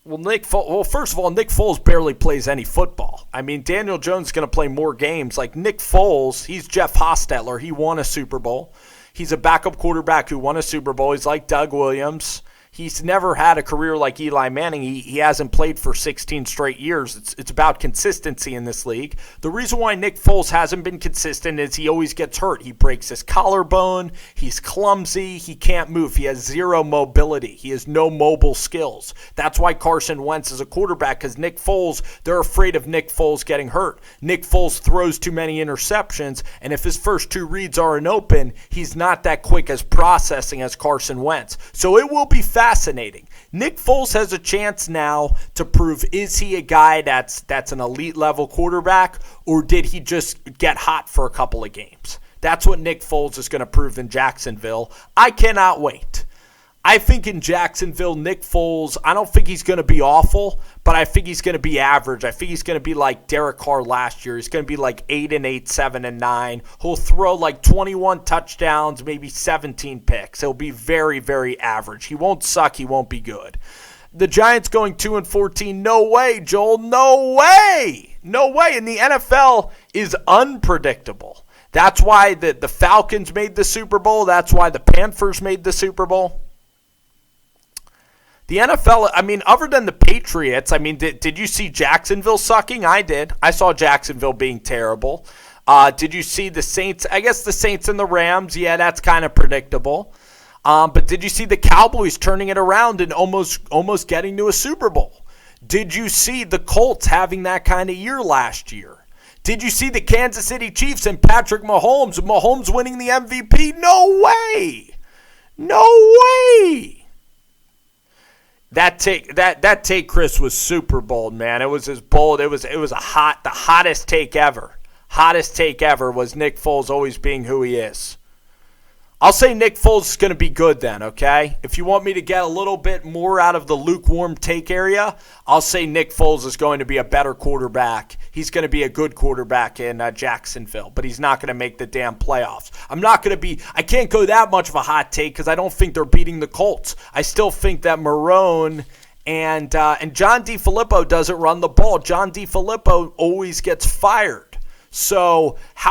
Well, first of all, Nick Foles barely plays any football. I mean, Daniel Jones is going to play more games. Like Nick Foles, he's Jeff Hostetler. He won a Super Bowl. He's a backup quarterback who won a Super Bowl. He's like Doug Williams. He's never had a career like Eli Manning. He hasn't played for 16 straight years. It's about consistency in this league. The reason why Nick Foles hasn't been consistent is he always gets hurt. He breaks his collarbone. He's clumsy. He can't move. He has zero mobility. He has no mobile skills. That's why Carson Wentz is a quarterback, because Nick Foles, they're afraid of Nick Foles getting hurt. Nick Foles throws too many interceptions, and if his first two reads aren't open, he's not that quick as processing as Carson Wentz. So it will be fascinating. Nick Foles has a chance now to prove, is he a guy that's an elite level quarterback, or did he just get hot for a couple of games? That's what Nick Foles is going to prove in Jacksonville. I cannot wait. I think in Jacksonville, Nick Foles, I don't think he's going to be awful, but I think he's going to be average. I think he's going to be like Derek Carr last year. He's going to be like 8-8, 7-9. He'll throw like 21 touchdowns, maybe 17 picks. He'll be very, very average. He won't suck. He won't be good. The Giants going 2-14. No way, Joel. No way. No way. And the NFL is unpredictable. That's why the Falcons made the Super Bowl. That's why the Panthers made the Super Bowl. The NFL, I mean, other than the Patriots, I mean, did you see Jacksonville sucking? I did. I saw Jacksonville being terrible. Did you see the Saints? I guess the Saints and the Rams, yeah, that's kind of predictable. But did you see the Cowboys turning it around and almost getting to a Super Bowl? Did you see the Colts having that kind of year last year? Did you see the Kansas City Chiefs and Patrick Mahomes winning the MVP? No way. No way. That take, Chris, was super bold, man. It was as bold. It was the hottest take ever. Hottest take ever was Nick Foles always being who he is. I'll say Nick Foles is going to be good then, okay? If you want me to get a little bit more out of the lukewarm take area, I'll say Nick Foles is going to be a better quarterback. He's going to be a good quarterback in Jacksonville, but he's not going to make the damn playoffs. I can't go that much of a hot take because I don't think they're beating the Colts. I still think that Marrone and John DeFilippo doesn't run the ball. John DeFilippo always gets fired. So how